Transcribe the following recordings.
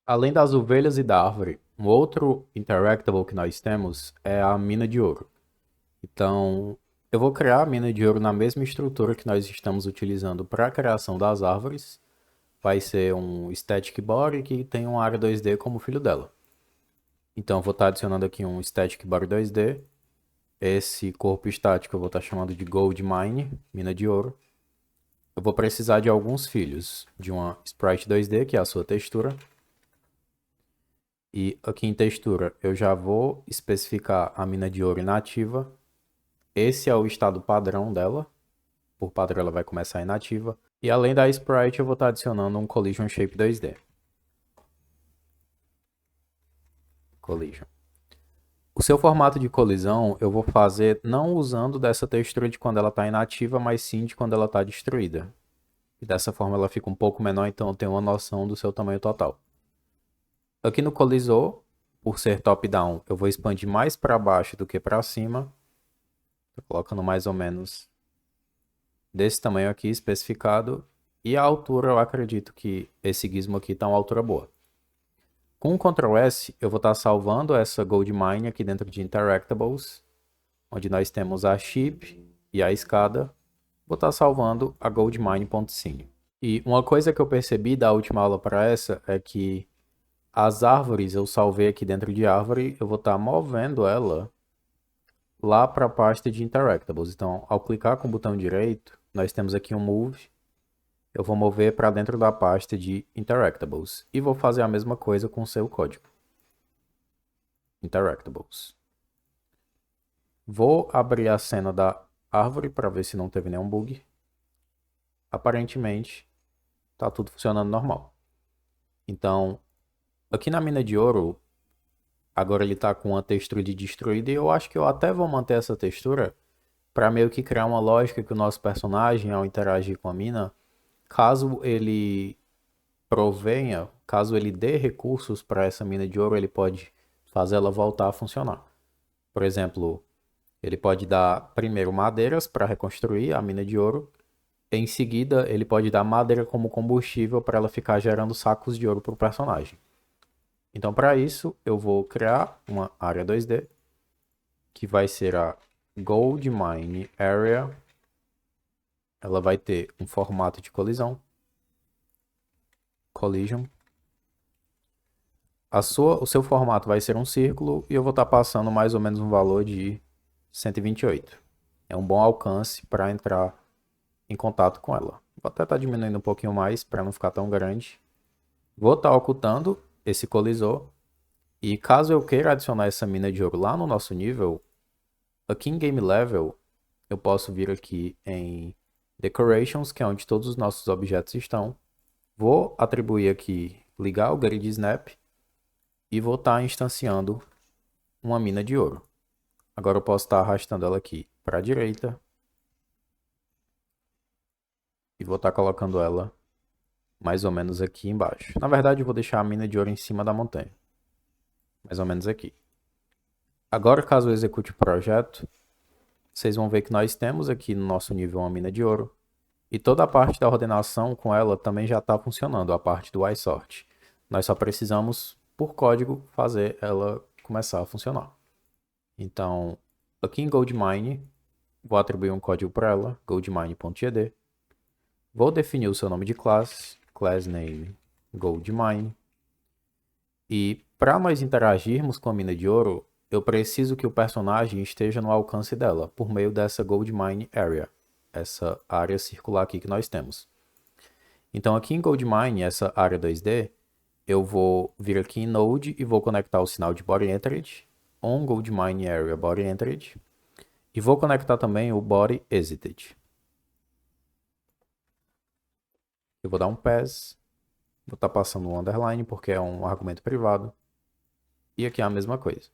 Além das ovelhas e da árvore, um outro interactable que nós temos é a mina de ouro. Então, eu vou criar a mina de ouro na mesma estrutura que nós estamos utilizando para a criação das árvores. Vai ser um static body que tem uma área 2D como filho dela. Então, eu vou estar adicionando aqui um static body 2D. Esse corpo estático eu vou estar chamando de gold mine, mina de ouro. Eu vou precisar de alguns filhos, de uma sprite 2D, que é a sua textura. E aqui em textura eu já vou especificar a mina de ouro inativa. Esse é o estado padrão dela. Por padrão ela vai começar inativa. E além da sprite eu vou estar adicionando um collision shape 2D. Collision. O seu formato de colisão eu vou fazer não usando dessa textura de quando ela está inativa, mas sim de quando ela está destruída. E dessa forma ela fica um pouco menor, então eu tenho uma noção do seu tamanho total. Aqui no colisor, por ser top-down, eu vou expandir mais para baixo do que para cima. Tô colocando mais ou menos desse tamanho aqui especificado. E a altura, eu acredito que esse gizmo aqui está uma altura boa. Com o Ctrl S, eu vou estar salvando essa Gold Mine aqui dentro de Interactables, onde nós temos a chip e a escada. Vou estar salvando a goldmine.cine. E uma coisa que eu percebi da última aula para essa é que as árvores eu salvei aqui dentro de árvore, eu vou estar movendo ela lá para a pasta de Interactables. Então, ao clicar com o botão direito, nós temos aqui um Move. Eu vou mover para dentro da pasta de Interactables. E vou fazer a mesma coisa com o seu código. Interactables. Vou abrir a cena da árvore para ver se não teve nenhum bug. Aparentemente, está tudo funcionando normal. Então, aqui na mina de ouro, agora ele está com uma textura de destruído. E eu acho que eu até vou manter essa textura para meio que criar uma lógica que o nosso personagem, ao interagir com a mina, caso ele provenha, caso ele dê recursos para essa mina de ouro, ele pode fazer ela voltar a funcionar. Por exemplo, ele pode dar primeiro madeiras para reconstruir a mina de ouro. Em seguida, ele pode dar madeira como combustível para ela ficar gerando sacos de ouro para o personagem. Então, para isso, eu vou criar uma área 2D, que vai ser a Gold Mine Area. Ela vai ter um formato de colisão. Collision. O seu formato vai ser um círculo e eu vou estar passando mais ou menos um valor de 128. É um bom alcance para entrar em contato com ela. Vou até estar diminuindo um pouquinho mais para não ficar tão grande. Vou estar ocultando esse colisor. E caso eu queira adicionar essa mina de ouro lá no nosso nível, aqui em Game Level, eu posso vir aqui em Decorations, que é onde todos os nossos objetos estão. Vou atribuir aqui, ligar o Grid Snap e vou estar instanciando uma mina de ouro. Agora eu posso estar arrastando ela aqui para a direita e vou estar colocando ela mais ou menos aqui embaixo. Na verdade, eu vou deixar a mina de ouro em cima da montanha. Mais ou menos aqui. Agora, caso eu execute o projeto, vocês vão ver que nós temos aqui no nosso nível uma mina de ouro. E toda a parte da ordenação com ela também já está funcionando, a parte do iSort. Nós só precisamos, por código, fazer ela começar a funcionar. Então, aqui em GoldMine, vou atribuir um código para ela, goldmine.gd. Vou definir o seu nome de classe, class name goldmine. E para nós interagirmos com a mina de ouro, eu preciso que o personagem esteja no alcance dela, por meio dessa GoldMine Area, essa área circular aqui que nós temos. Então aqui em GoldMine, essa área 2D, eu vou vir aqui em Node e vou conectar o sinal de Body Entered, on GoldMine Area Body Entered, e vou conectar também o Body Exited. Eu vou dar um pass, vou estar passando um underline porque é um argumento privado, e aqui é a mesma coisa.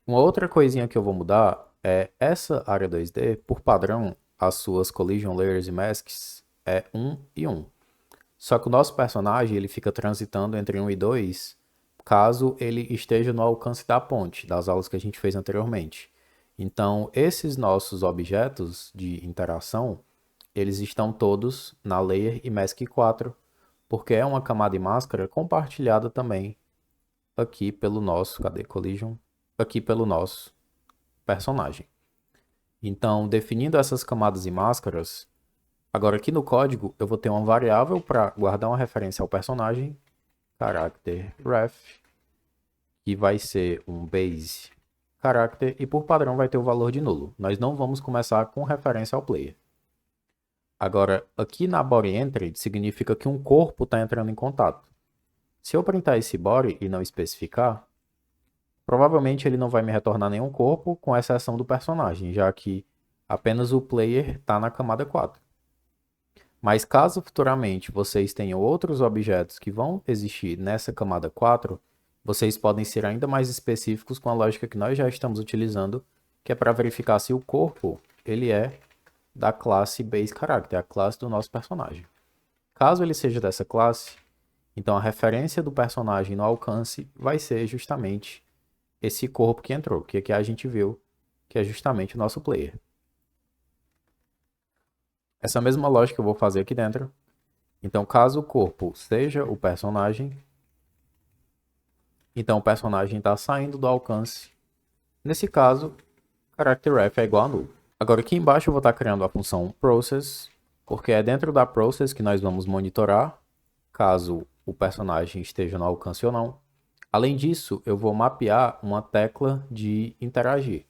Uma outra coisinha que eu vou mudar é essa área 2D, por padrão, as suas Collision Layers e Masks é 1 e 1. Só que o nosso personagem ele fica transitando entre 1 e 2, caso ele esteja no alcance da ponte, das aulas que a gente fez anteriormente. Então, esses nossos objetos de interação, eles estão todos na Layer e Mask 4, porque é uma camada e máscara compartilhada também aqui pelo nosso, cadê collision? Aqui pelo nosso personagem. Então, definindo essas camadas e máscaras, agora aqui no código eu vou ter uma variável para guardar uma referência ao personagem, character ref, que vai ser um base character e por padrão vai ter o valor de nulo. Nós não vamos começar com referência ao player. Agora, aqui na body entry significa que um corpo está entrando em contato. Se eu printar esse body e não especificar, provavelmente ele não vai me retornar nenhum corpo, com exceção do personagem, já que apenas o player está na camada 4. Mas caso futuramente vocês tenham outros objetos que vão existir nessa camada 4, vocês podem ser ainda mais específicos com a lógica que nós já estamos utilizando, que é para verificar se o corpo ele é da classe base character, a classe do nosso personagem. Caso ele seja dessa classe, então a referência do personagem no alcance vai ser justamente esse corpo que entrou, que aqui a gente viu que é justamente o nosso player. Essa mesma lógica eu vou fazer aqui dentro. Então, caso o corpo seja o personagem, então o personagem está saindo do alcance. Nesse caso, characterRef é igual a nulo. Agora aqui embaixo eu vou estar criando a função process, porque é dentro da process que nós vamos monitorar caso o personagem esteja no alcance ou não. Além disso, eu vou mapear uma tecla de interagir.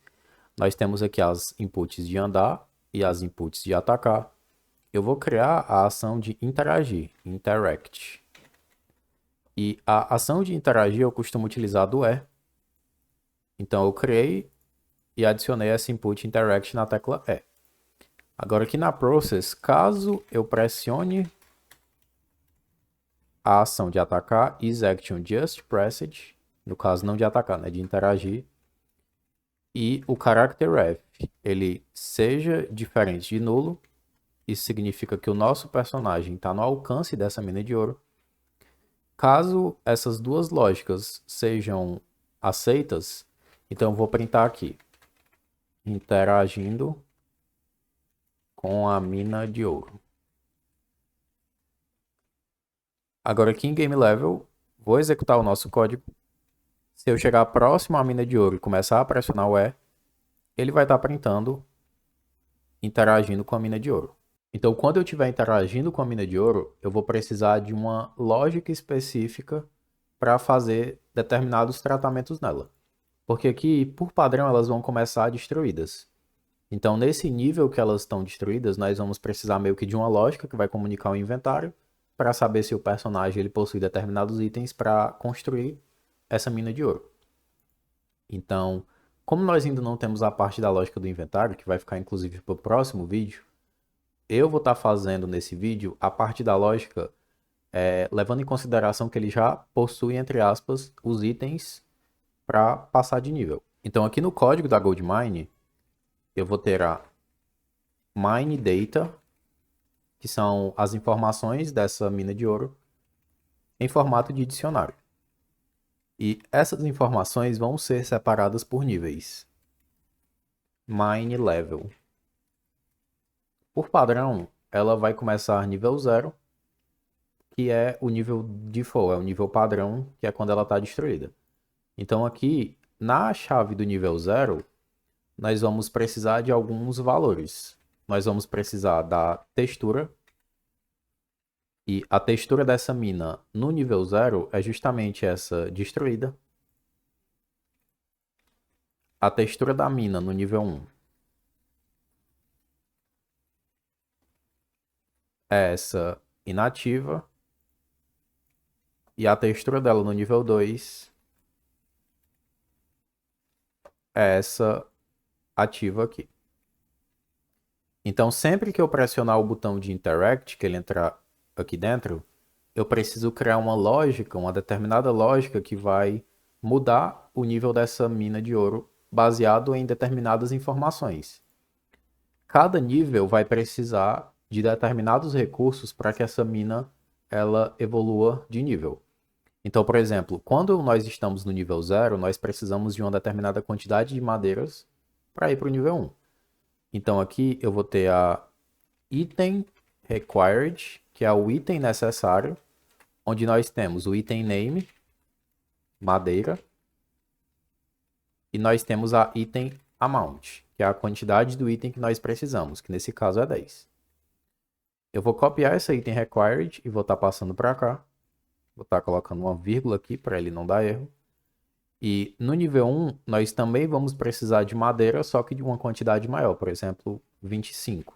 Nós temos aqui as inputs de andar e as inputs de atacar. Eu vou criar a ação de interagir, interact. E a ação de interagir eu costumo utilizar do E. Então eu criei e adicionei essa input interact na tecla E. Agora aqui na process, caso eu pressione a ação de atacar, isAction just pressed, no caso não de atacar, né, de interagir, e o characterRef ele seja diferente de nulo, isso significa que o nosso personagem está no alcance dessa mina de ouro. Caso essas duas lógicas sejam aceitas, então eu vou printar aqui, interagindo com a mina de ouro. Agora aqui em GameLevel, vou executar o nosso código. Se eu chegar próximo à mina de ouro e começar a pressionar o E, ele vai estar printando, interagindo com a mina de ouro. Então, quando eu estiver interagindo com a mina de ouro, eu vou precisar de uma lógica específica para fazer determinados tratamentos nela. Porque aqui, por padrão, elas vão começar destruídas. Então, nesse nível que elas estão destruídas, nós vamos precisar meio que de uma lógica que vai comunicar o inventário para saber se o personagem ele possui determinados itens para construir essa mina de ouro. Então, como nós ainda não temos a parte da lógica do inventário, que vai ficar inclusive para o próximo vídeo, eu vou estar fazendo nesse vídeo a parte da lógica levando em consideração que ele já possui, entre aspas, os itens para passar de nível. Então aqui no código da Goldmine, eu vou ter a mine data, que são as informações dessa mina de ouro, em formato de dicionário. E essas informações vão ser separadas por níveis. Mine level. Por padrão, ela vai começar nível 0, que é o nível default, é o nível padrão, que é quando ela está destruída. Então aqui, na chave do nível 0, nós vamos precisar de alguns valores. Nós vamos precisar da textura. E a textura dessa mina no nível 0 é justamente essa destruída. A textura da mina no nível 1 é essa inativa. E a textura dela no nível 2 é essa ativa aqui. Então, sempre que eu pressionar o botão de Interact, que ele entrar aqui dentro, eu preciso criar uma lógica, uma determinada lógica que vai mudar o nível dessa mina de ouro baseado em determinadas informações. Cada nível vai precisar de determinados recursos para que essa mina ela evolua de nível. Então, por exemplo, quando nós estamos no nível 0, nós precisamos de uma determinada quantidade de madeiras para ir para o nível 1. Então aqui eu vou ter a item required, que é o item necessário onde nós temos o item name, madeira, e nós temos a item amount, que é a quantidade do item que nós precisamos, que nesse caso é 10. Eu vou copiar essa item required e vou estar passando para cá. Vou estar colocando uma vírgula aqui para ele não dar erro. E no nível 1, nós também vamos precisar de madeira, só que de uma quantidade maior, por exemplo, 25.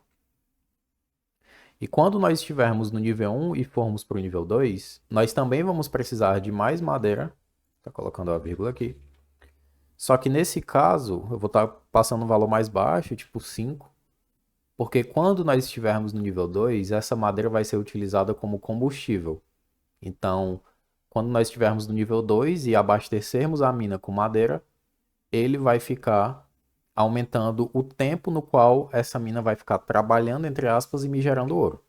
E quando nós estivermos no nível 1 e formos para o nível 2, nós também vamos precisar de mais madeira. Tá colocando a vírgula aqui. Só que nesse caso, eu vou estar passando um valor mais baixo, tipo 5. Porque quando nós estivermos no nível 2, essa madeira vai ser utilizada como combustível. Então, quando nós estivermos no nível 2 e abastecermos a mina com madeira, ele vai ficar aumentando o tempo no qual essa mina vai ficar trabalhando, entre aspas, e me gerando ouro.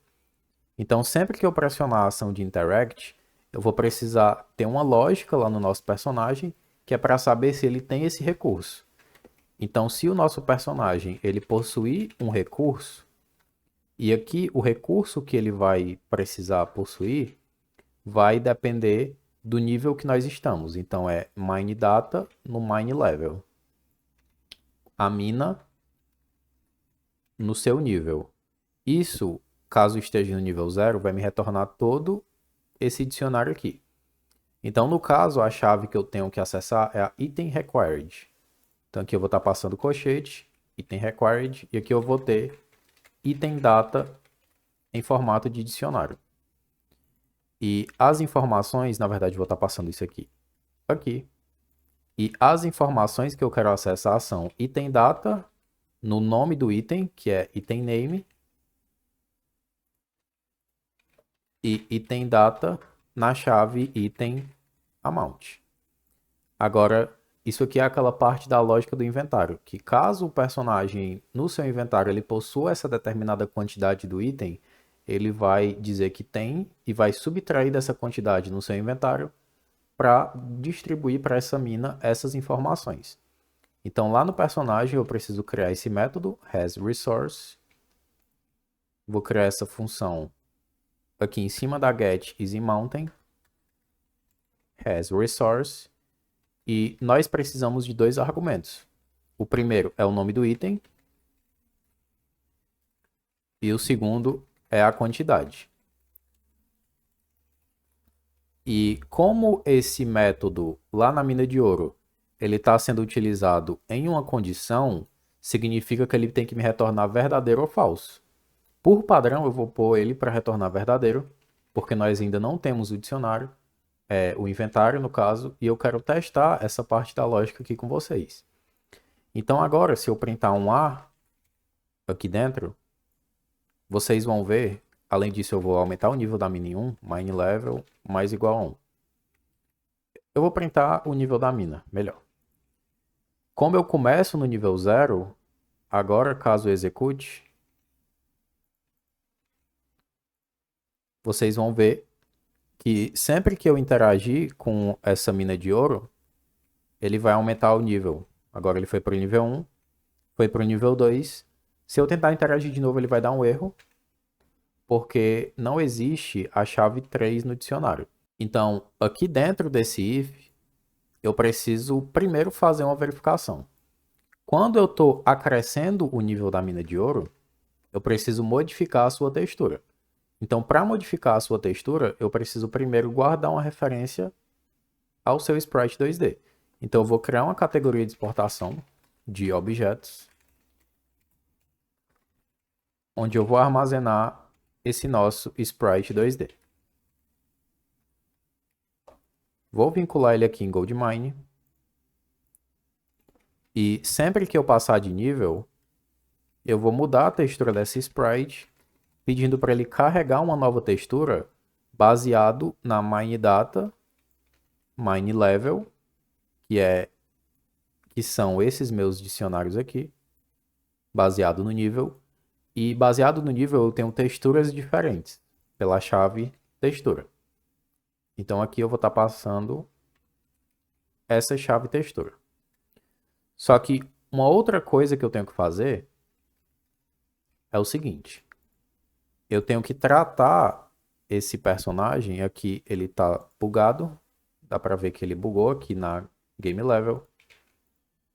Então, sempre que eu pressionar a ação de Interact, eu vou precisar ter uma lógica lá no nosso personagem, que é para saber se ele tem esse recurso. Então, se o nosso personagem ele possuir um recurso, e aqui o recurso que ele vai precisar possuir vai depender do nível que nós estamos. Então, é mine data no mine level. A mina no seu nível. Isso, caso esteja no nível 0, vai me retornar todo esse dicionário aqui. Então, no caso, a chave que eu tenho que acessar é a item required. Então, aqui eu vou estar passando colchete, item required, e aqui eu vou ter item data em formato de dicionário. E as informações, na verdade, eu vou estar passando isso aqui. E as informações que eu quero acessar são item data no nome do item, que é item name, e item data na chave item amount. Agora, isso aqui é aquela parte da lógica do inventário, que caso o personagem no seu inventário ele possua essa determinada quantidade do item, ele vai dizer que tem e vai subtrair dessa quantidade no seu inventário para distribuir para essa mina essas informações. Então, lá no personagem, eu preciso criar esse método, hasResource. Vou criar essa função aqui em cima da get EasyMountain, hasResource. E nós precisamos de dois argumentos. O primeiro é o nome do item. E o segundo é a quantidade. E como esse método lá na mina de ouro ele está sendo utilizado em uma condição, significa que ele tem que me retornar verdadeiro ou falso. Por padrão, eu vou pôr ele para retornar verdadeiro, porque nós ainda não temos o dicionário, o inventário no caso, e eu quero testar essa parte da lógica aqui com vocês. Então agora, se eu printar um A aqui dentro, vocês vão ver, além disso eu vou aumentar o nível da mina em 1, mine level mais igual a 1. Eu vou printar o nível da mina, melhor. Como eu começo no nível 0, agora caso eu execute, vocês vão ver que sempre que eu interagir com essa mina de ouro, ele vai aumentar o nível. Agora ele foi para o nível 1, foi para o nível 2. Se eu tentar interagir de novo, ele vai dar um erro, porque não existe a chave 3 no dicionário. Então, aqui dentro desse if, eu preciso primeiro fazer uma verificação. Quando eu estou acrescendo o nível da mina de ouro, eu preciso modificar a sua textura. Então, para modificar a sua textura, eu preciso primeiro guardar uma referência ao seu sprite 2D. Então, eu vou criar uma categoria de exportação de objetos, onde eu vou armazenar esse nosso sprite 2D. Vou vincular ele aqui em Goldmine. E sempre que eu passar de nível, eu vou mudar a textura dessa sprite, pedindo para ele carregar uma nova textura baseado na mine data, mine level, que são esses meus dicionários aqui, baseado no nível. E baseado no nível eu tenho texturas diferentes pela chave textura. Então aqui eu vou estar passando essa chave textura. Só que uma outra coisa que eu tenho que fazer é o seguinte. Eu tenho que tratar esse personagem aqui, ele tá bugado. Dá pra ver que ele bugou aqui na Game Level.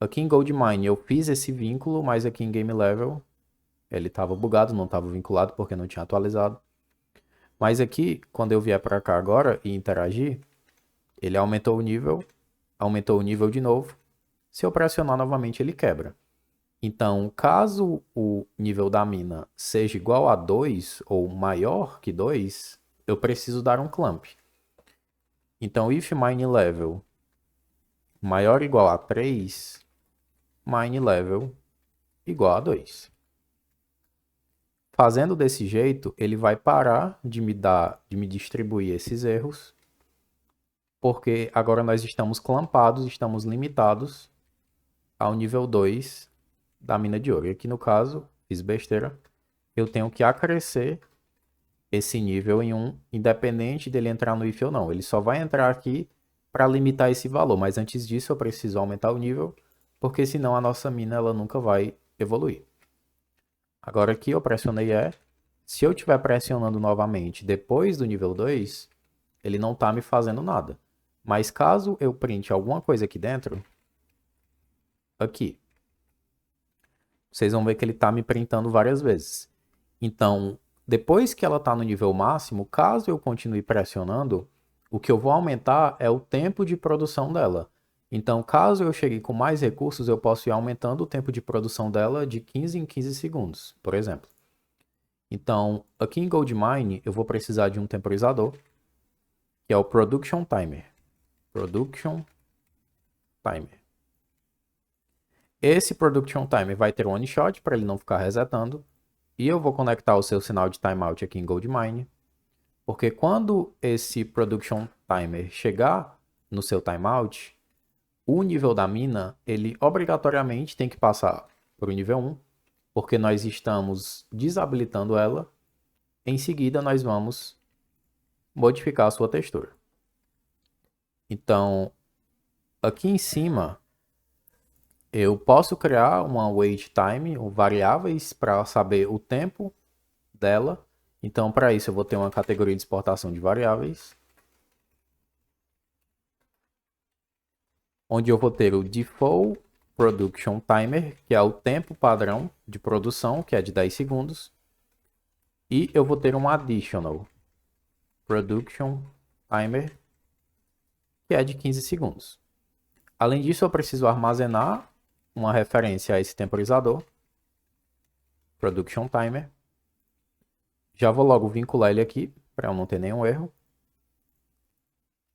Aqui em Goldmine eu fiz esse vínculo, mas aqui em Game Level ele estava bugado, não estava vinculado porque não tinha atualizado. Mas aqui, quando eu vier para cá agora e interagir, ele aumentou o nível de novo. Se eu pressionar novamente, ele quebra. Então, caso o nível da mina seja igual a 2 ou maior que 2, eu preciso dar um clamp. Então, if mine level maior ou igual a 3, mine level igual a 2. Fazendo desse jeito, ele vai parar de me distribuir esses erros, porque agora nós estamos clampados, estamos limitados ao nível 2 da mina de ouro. E aqui no caso, fiz besteira, eu tenho que acrescer esse nível em 1, independente dele entrar no if ou não. Ele só vai entrar aqui para limitar esse valor, mas antes disso eu preciso aumentar o nível, porque senão a nossa mina ela nunca vai evoluir. Agora aqui eu pressionei E. Se eu estiver pressionando novamente depois do nível 2, ele não está me fazendo nada. Mas caso eu printe alguma coisa aqui dentro, aqui, vocês vão ver que ele está me printando várias vezes. Então, depois que ela está no nível máximo, caso eu continue pressionando, o que eu vou aumentar é o tempo de produção dela. Então, caso eu chegue com mais recursos, eu posso ir aumentando o tempo de produção dela de 15 em 15 segundos, por exemplo. Então, aqui em Goldmine, eu vou precisar de um temporizador, que é o Production Timer. Production Timer. Esse Production Timer vai ter um one shot para ele não ficar resetando. E eu vou conectar o seu sinal de timeout aqui em Goldmine. Porque quando esse Production Timer chegar no seu timeout, o nível da mina, ele obrigatoriamente tem que passar para o nível 1, porque nós estamos desabilitando ela. Em seguida, nós vamos modificar a sua textura. Então, aqui em cima, eu posso criar uma wait time, ou variáveis, para saber o tempo dela. Então, para isso, eu vou ter uma categoria de exportação de variáveis, onde eu vou ter o Default Production Timer, que é o tempo padrão de produção, que é de 10 segundos. E eu vou ter um Additional Production Timer, que é de 15 segundos. Além disso, eu preciso armazenar uma referência a esse temporizador, Production Timer. Já vou logo vincular ele aqui, para eu não ter nenhum erro.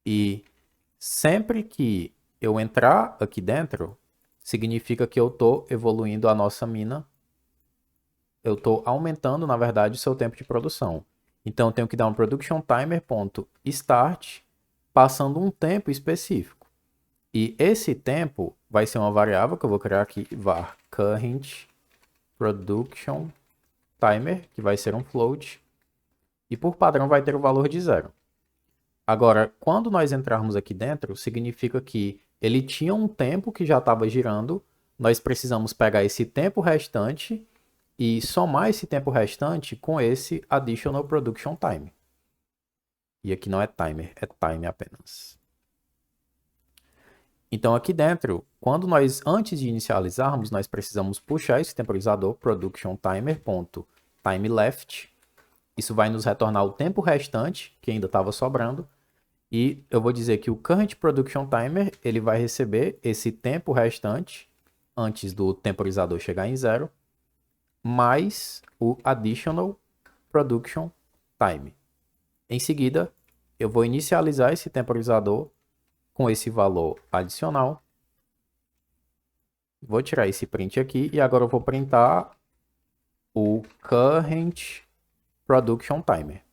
E sempre que eu entrar aqui dentro, significa que eu estou evoluindo a nossa mina. Eu estou aumentando, na verdade, o seu tempo de produção. Então, eu tenho que dar um production timer.start, passando um tempo específico. E esse tempo vai ser uma variável que eu vou criar aqui, var current production timer, que vai ser um float. E por padrão vai ter o valor de 0. Agora, quando nós entrarmos aqui dentro, significa que ele tinha um tempo que já estava girando. Nós precisamos pegar esse tempo restante e somar esse tempo restante com esse Additional Production Time. E aqui não é timer, é time apenas. Então aqui dentro, quando nós, antes de inicializarmos, nós precisamos puxar esse temporizador Production Timer.timeLeft. Isso vai nos retornar o tempo restante, que ainda estava sobrando. E eu vou dizer que o Current Production Timer, ele vai receber esse tempo restante, antes do temporizador chegar em 0, mais o Additional Production Time. Em seguida, eu vou inicializar esse temporizador com esse valor adicional. Vou tirar esse print aqui e agora eu vou printar o Current Production Timer.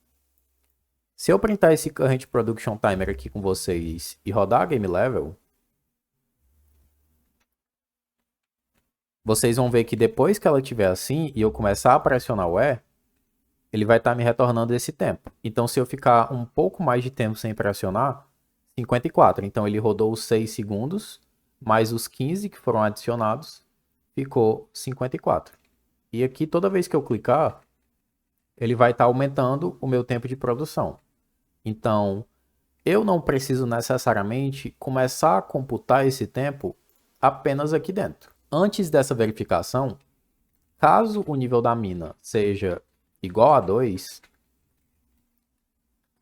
Se eu printar esse Current Production Timer aqui com vocês e rodar a Game Level, vocês vão ver que depois que ela estiver assim e eu começar a pressionar o E, ele vai estar me retornando esse tempo. Então, se eu ficar um pouco mais de tempo sem pressionar, 54. Então, ele rodou os 6 segundos, mais os 15 que foram adicionados, ficou 54. E aqui, toda vez que eu clicar, ele vai estar aumentando o meu tempo de produção. Então, eu não preciso necessariamente começar a computar esse tempo apenas aqui dentro. Antes dessa verificação, caso o nível da mina seja igual a 2,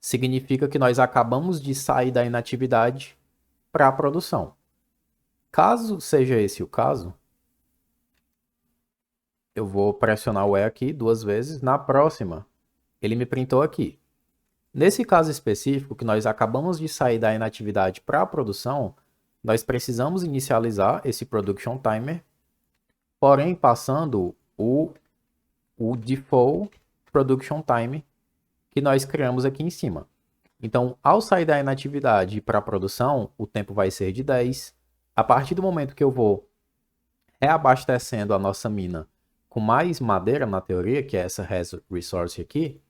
significa que nós acabamos de sair da inatividade para a produção. Caso seja esse o caso, eu vou pressionar o E aqui 2 vezes. Na próxima, ele me printou aqui. Nesse caso específico, que nós acabamos de sair da inatividade para a produção, nós precisamos inicializar esse production timer, porém passando o default production time que nós criamos aqui em cima. Então, ao sair da inatividade para a produção, o tempo vai ser de 10. A partir do momento que eu vou reabastecendo a nossa mina com mais madeira, na teoria, que é essa resource aqui,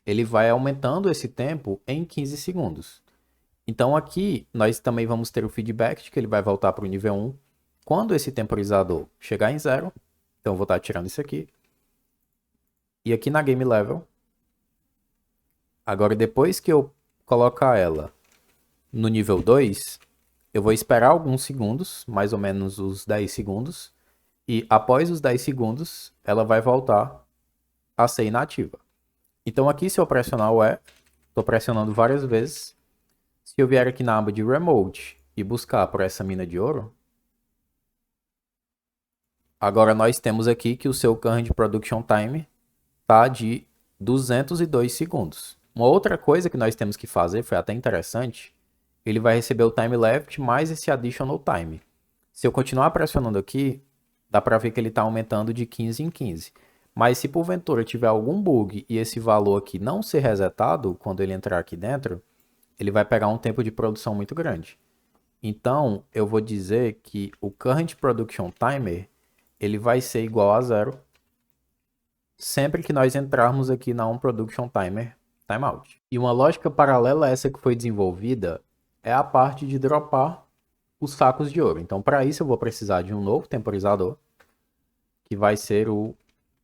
ele vai aumentando esse tempo em 15 segundos. Então aqui nós também vamos ter o feedback de que ele vai voltar para o nível 1 quando esse temporizador chegar em 0. Então eu vou estar tirando isso aqui. E aqui na game level, agora depois que eu colocar ela no nível 2, eu vou esperar alguns segundos, mais ou menos os 10 segundos, e após os 10 segundos, ela vai voltar a ser inativa. Então aqui, se eu pressionar o E, estou pressionando várias vezes. Se eu vier aqui na aba de Remote e buscar por essa mina de ouro, agora nós temos aqui que o seu Current Production Time está de 202 segundos. Uma outra coisa que nós temos que fazer, foi até interessante, ele vai receber o time left mais esse additional time. Se eu continuar pressionando aqui, dá para ver que ele está aumentando de 15 em 15. Mas se porventura tiver algum bug e esse valor aqui não ser resetado quando ele entrar aqui dentro, ele vai pegar um tempo de produção muito grande. Então, eu vou dizer que o Current Production Timer ele vai ser igual a 0 sempre que nós entrarmos aqui na onProduction Timer Timeout. E uma lógica paralela a essa que foi desenvolvida é a parte de dropar os sacos de ouro. Então, para isso, eu vou precisar de um novo temporizador, que vai ser o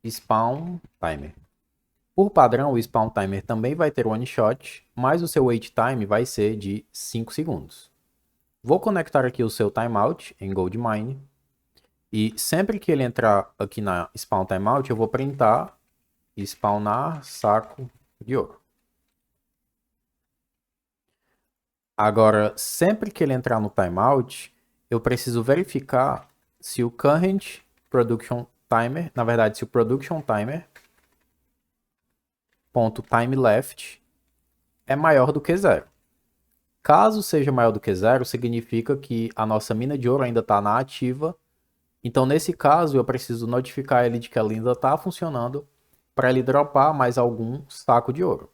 Spawn Timer. Por padrão, o Spawn Timer também vai ter one shot, mas o seu wait time vai ser de 5 segundos. Vou conectar aqui o seu timeout em Goldmine. E sempre que ele entrar aqui na Spawn Timeout, eu vou printar spawnar saco de ouro. Agora, sempre que ele entrar no timeout, eu preciso verificar se o Current Production Timer, na verdade, se o Production Timer .timeLeft é maior do que 0. Caso seja maior do que 0, significa que a nossa mina de ouro ainda está na ativa. Então, nesse caso, eu preciso notificar ele de que ela ainda está funcionando para ele dropar mais algum saco de ouro.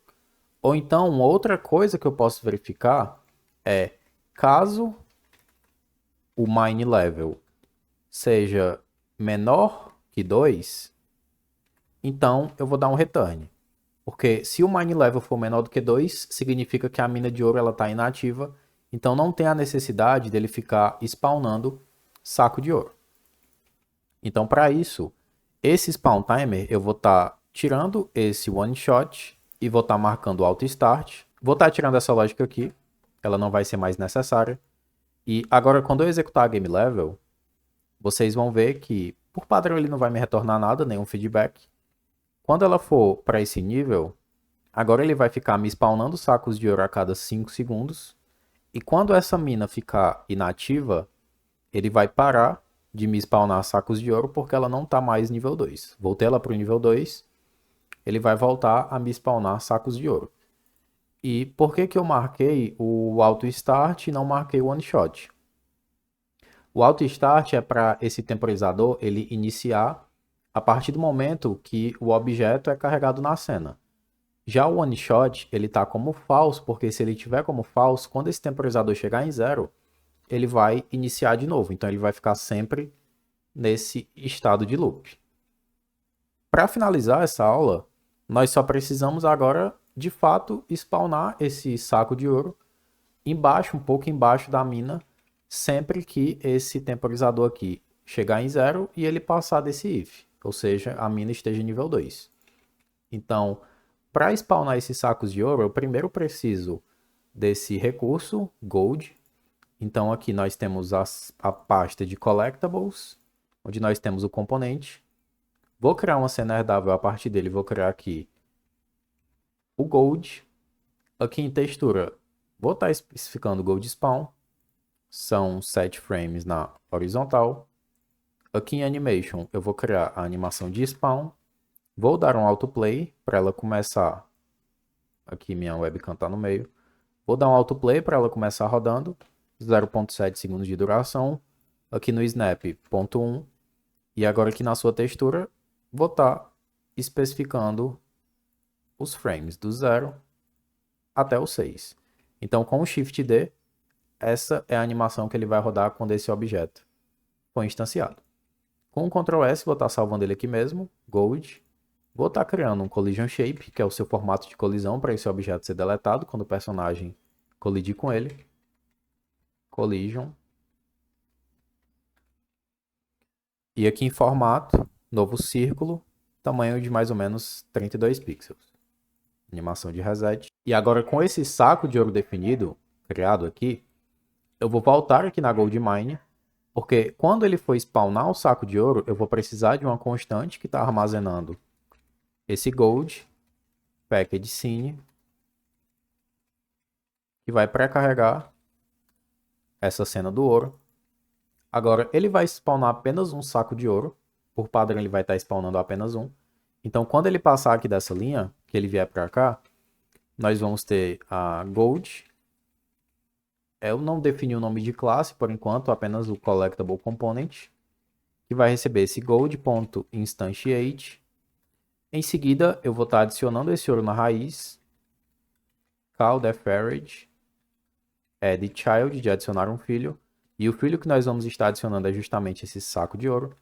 Ou então, uma outra coisa que eu posso verificar é, caso o mine level seja menor que 2, então eu vou dar um return. Porque se o mine level for menor do que 2, significa que a mina de ouro está inativa, então não tem a necessidade dele ficar spawnando saco de ouro. Então, para isso, esse spawn timer eu vou estar tirando esse one shot e vou estar marcando o auto start. Vou estar tirando essa lógica aqui, ela não vai ser mais necessária. E agora, quando eu executar a game level, vocês vão ver que, por padrão, ele não vai me retornar nada, nenhum feedback. Quando ela for para esse nível, agora ele vai ficar me spawnando sacos de ouro a cada 5 segundos. E quando essa mina ficar inativa, ele vai parar de me spawnar sacos de ouro porque ela não está mais nível 2. Voltei ela para o nível 2, ele vai voltar a me spawnar sacos de ouro. E por que que eu marquei o auto start e não marquei o one shot? O auto start é para esse temporizador ele iniciar a partir do momento que o objeto é carregado na cena. Já o one shot ele está como false, porque se ele tiver como false, quando esse temporizador chegar em 0, ele vai iniciar de novo. Então ele vai ficar sempre nesse estado de loop. Para finalizar essa aula, nós só precisamos agora, de fato, spawnar esse saco de ouro embaixo, um pouco embaixo da mina, sempre que esse temporizador aqui chegar em 0 e ele passar desse if, ou seja, a mina esteja em nível 2. Então, Para spawnar esses sacos de ouro, eu primeiro preciso desse recurso, Gold. Então aqui nós temos a pasta de Collectibles, onde nós temos o componente. Vou criar uma cena herdável a partir dele, vou criar aqui o Gold. Aqui em textura, vou estar especificando Gold Spawn. São 7 frames na horizontal. Aqui em Animation, eu vou criar a animação de Spawn. Vou dar um autoplay para ela começar. Aqui minha webcam está no meio. Vou dar um autoplay para ela começar rodando. 0.7 segundos de duração. Aqui no Snap, 0.1. E agora aqui na sua textura, vou estar especificando os frames do 0 até o 6. Então com o Shift D, essa é a animação que ele vai rodar quando esse objeto for instanciado. Com o Ctrl S, vou estar salvando ele aqui mesmo, Gold. Vou estar criando um Collision Shape, que é o seu formato de colisão para esse objeto ser deletado quando o personagem colidir com ele. Collision. E aqui em formato, novo círculo, tamanho de mais ou menos 32 pixels. Animação de reset. E agora com esse saco de ouro definido, criado aqui, eu vou voltar aqui na Gold Mine, porque quando ele for spawnar o saco de ouro, eu vou precisar de uma constante que está armazenando esse Gold, Package Scene, que vai pré-carregar essa cena do ouro. Agora, ele vai spawnar apenas um saco de ouro. Por padrão, ele vai estar spawnando apenas um. Então, quando ele passar aqui dessa linha, que ele vier para cá, nós vamos ter a Gold. Eu não defini o nome de classe, por enquanto, apenas o Collectible Component, que vai receber esse Gold.instantiate. Em seguida, eu vou estar adicionando esse ouro na raiz. Call deferred. Add child, de adicionar um filho. E o filho que nós vamos estar adicionando é justamente esse saco de ouro.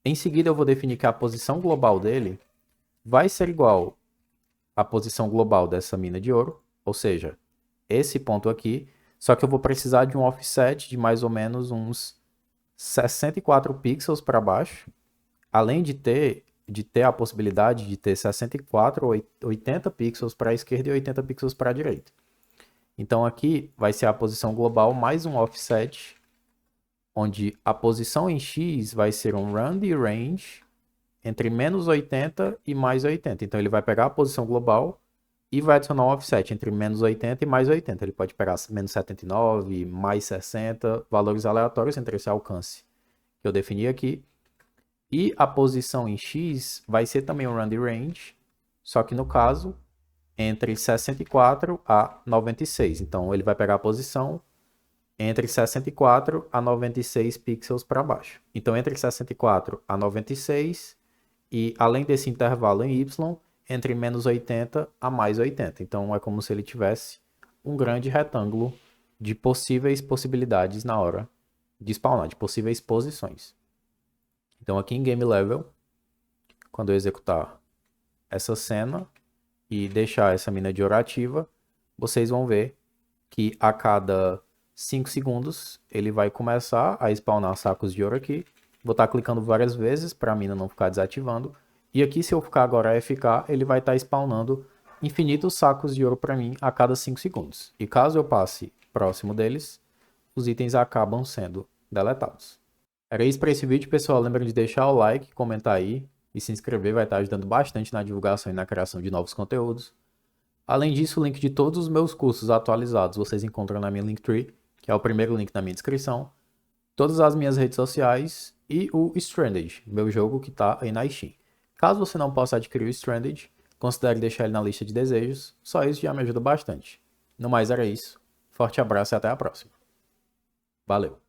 Em seguida, eu vou definir que a posição global dele vai ser igual à posição global dessa mina de ouro. Ou seja, esse ponto aqui. Só que eu vou precisar de um offset de mais ou menos uns 64 pixels para baixo. Além de ter a possibilidade de ter 64 ou 80 pixels para a esquerda e 80 pixels para a direita. Então aqui vai ser a posição global mais um offset, onde a posição em X vai ser um round range entre menos 80 e mais 80. Então ele vai pegar a posição global e vai adicionar um offset entre menos 80 e mais 80. Ele pode pegar menos 79, mais 60, valores aleatórios entre esse alcance que eu defini aqui. E a posição em X vai ser também um round range, só que no caso entre 64 a 96. Então ele vai pegar a posição entre 64 a 96 pixels para baixo. Então entre 64 a 96 e além desse intervalo em Y, entre menos 80 a mais 80. Então é como se ele tivesse um grande retângulo de possíveis possibilidades na hora de spawnar, de possíveis posições. Então aqui em Game Level, quando eu executar essa cena e deixar essa mina de ouro ativa, vocês vão ver que a cada 5 segundos ele vai começar a spawnar sacos de ouro aqui. Vou estar clicando várias vezes para a mina não ficar desativando. E aqui, se eu ficar agora AFK, ele vai estar spawnando infinitos sacos de ouro para mim a cada 5 segundos. E caso eu passe próximo deles, os itens acabam sendo deletados. Era isso para esse vídeo, pessoal. Lembra de deixar o like, comentar aí e se inscrever. Vai estar ajudando bastante na divulgação e na criação de novos conteúdos. Além disso, o link de todos os meus cursos atualizados vocês encontram na minha Linktree, que é o primeiro link na minha descrição. Todas as minhas redes sociais e o Stranded, meu jogo que está aí na Steam. Caso você não possa adquirir o Stranded, considere deixar ele na lista de desejos. Só isso já me ajuda bastante. No mais era isso. Forte abraço e até a próxima. Valeu!